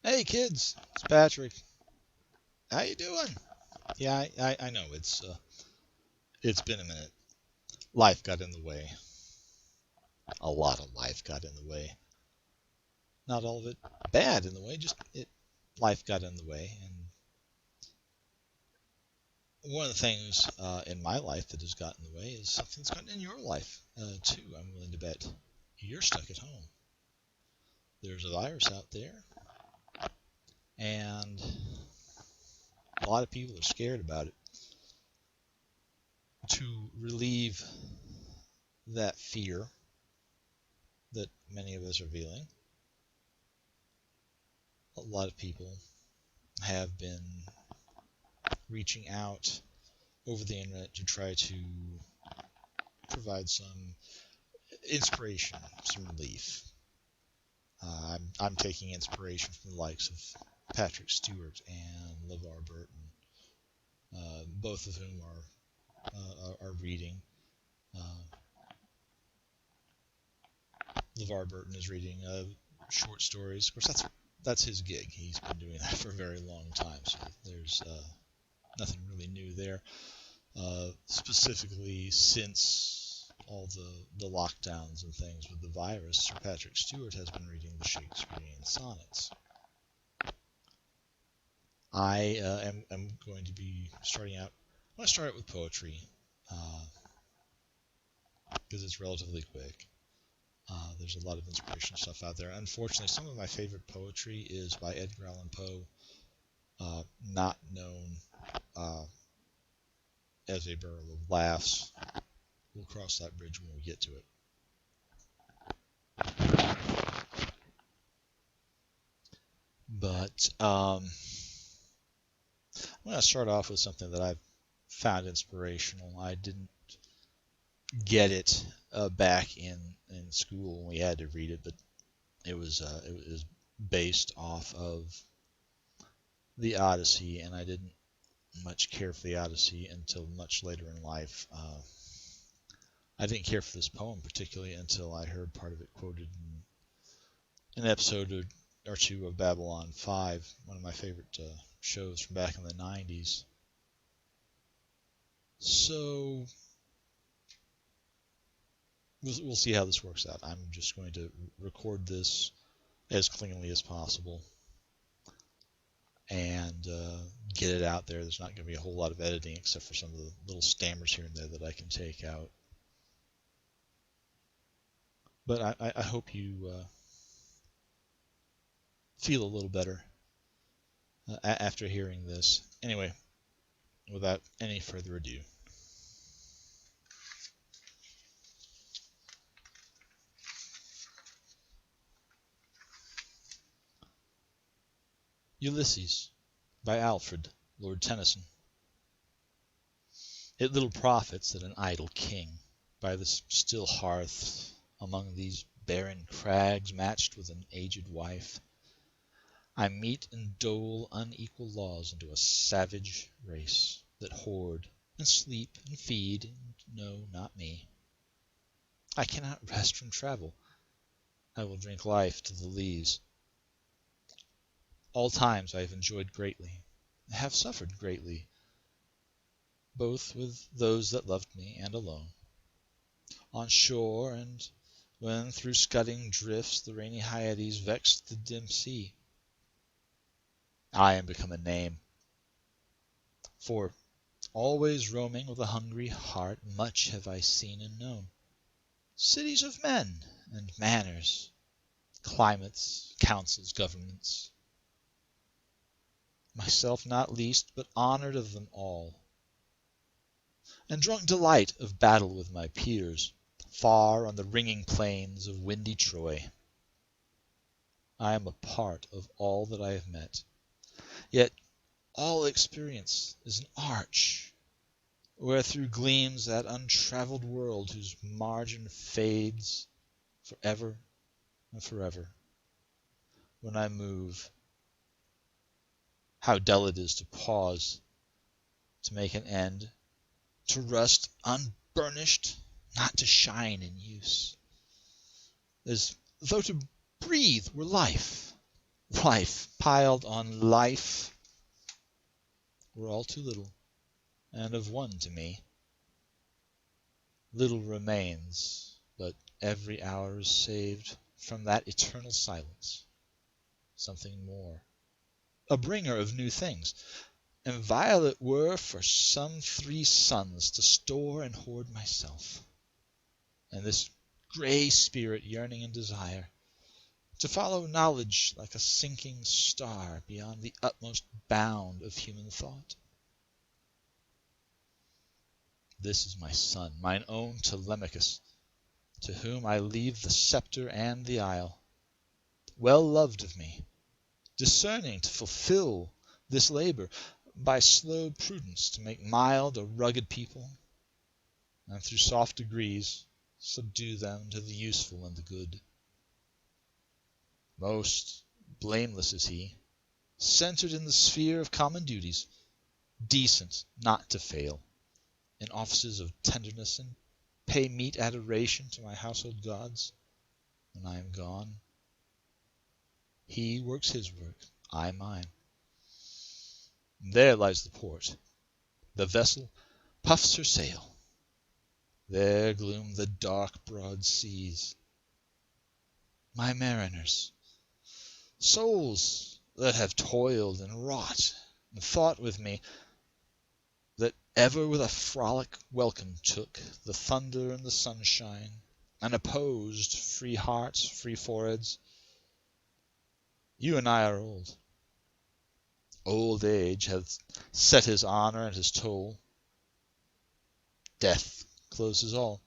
Hey kids, it's Patrick. How you doing? Yeah, I know it's been a minute. Life got in the way. A lot of life got in the way. Not all of it bad in the way, just life got in the way. And one of the things in my life that has gotten in the way is something that's gotten in your life too. I'm willing to bet you're stuck at home. There's a virus out there, and a lot of people are scared about it. To relieve that fear that many of us are feeling, a lot of people have been reaching out over the internet to try to provide some inspiration, some relief. I'm taking inspiration from the likes of Patrick Stewart and LeVar Burton, both of whom are reading. LeVar Burton is reading short stories. Of course, that's his gig. He's been doing that for a very long time, so there's nothing really new there. Specifically, since all the lockdowns and things with the virus, Sir Patrick Stewart has been reading the Shakespearean sonnets. I am going to be starting out. I want to start out with poetry because it's relatively quick. There's a lot of inspirational stuff out there. Unfortunately, some of my favorite poetry is by Edgar Allan Poe, not known as a barrel of laughs. We'll cross that bridge when we get to it. But I'm going to start off with something that I've found inspirational. I didn't get it back in school when we had to read it, but it was based off of the Odyssey, and I didn't much care for the Odyssey until much later in life. I didn't care for this poem particularly until I heard part of it quoted in an episode or two of Babylon 5, one of my favorite shows from back in the 90s. So we'll see how this works out. I'm just going to record this as cleanly as possible and get it out there. There's not going to be a whole lot of editing except for some of the little stammers here and there that I can take out. But I hope you feel a little better after hearing this. Anyway, without any further ado. Ulysses by Alfred, Lord Tennyson. It little profits that an idle king, by this still hearth, among these barren crags, matched with an aged wife, I mete and dole unequal laws unto a savage race, that hoard, and sleep, and feed, and know not me. I cannot rest from travel. I will drink life to the lees. All times I have enjoyed greatly, have suffered greatly, both with those that loved me and alone, on shore, and when through scudding drifts the rainy Hyades vexed the dim sea. I am become a name, for, always roaming with a hungry heart, much have I seen and known. Cities of men and manners, climates, councils, governments. Myself not least, but honoured of them all, and drunk delight of battle with my peers, far on the ringing plains of windy Troy. I am a part of all that I have met, yet all experience is an arch, wherethrough gleams that untravelled world whose margin fades for ever and forever. When I move, how dull it is to pause, to make an end, to rust unburnished, not to shine in use, as though to breathe were life, Life piled on life were all too little, and of one to me. Little remains, but every hour is saved from that eternal silence. Something more, a bringer of new things, and violet were for some 3 suns to store and hoard myself, and this grey spirit yearning in desire, to follow knowledge like a sinking star beyond the utmost bound of human thought. This is my son, mine own Telemachus, to whom I leave the sceptre and the isle, well loved of me, discerning to fulfil this labour, by slow prudence to make mild a rugged people, and through soft degrees subdue them to the useful and the good. Most blameless is he, centred in the sphere of common duties, decent not to fail in offices of tenderness, and pay meet adoration to my household gods when I am gone. He works his work, I mine. There lies the port. The vessel puffs her sail. There gloom the dark broad seas. My mariners, souls that have toiled and wrought and thought with me, that ever with a frolic welcome took the thunder and the sunshine, and opposed free hearts, free foreheads. You and I are old. Old age hath set his honour and his toll. Death closes all.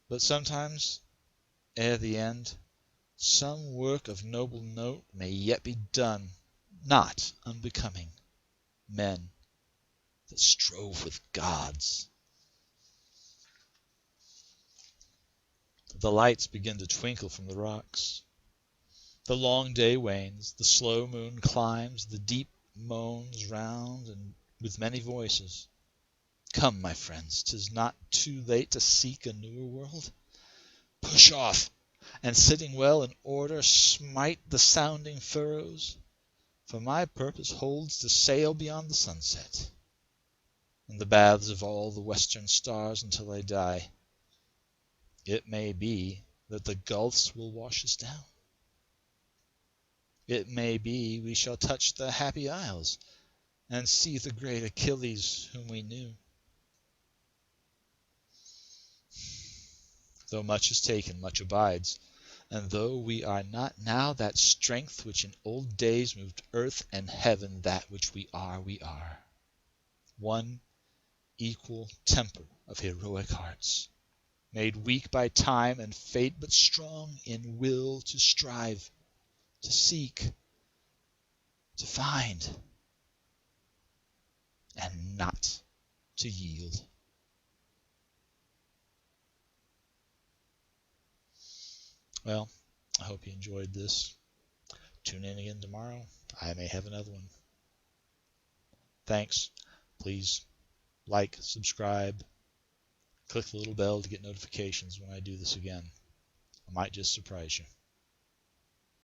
But sometimes, ere the end, some work of noble note may yet be done, not unbecoming men that strove with gods. The lights begin to twinkle from the rocks. The long day wanes, the slow moon climbs, the deep moans round and with many voices. Come, my friends, 'tis not too late to seek a newer world. Push off, and sitting well in order, smite the sounding furrows, for my purpose holds to sail beyond the sunset, in the baths of all the western stars until I die. It may be that the gulfs will wash us down. It may be we shall touch the happy isles, and see the great Achilles whom we knew. Though much is taken, much abides, and though we are not now that strength which in old days moved earth and heaven, that which we are, we are. One equal temper of heroic hearts, made weak by time and fate, but strong in will to strive, to seek, to find, and not to yield. Well, I hope you enjoyed this. Tune in again tomorrow. I may have another one. Thanks. Please like, subscribe, click the little bell to get notifications when I do this again. I might just surprise you.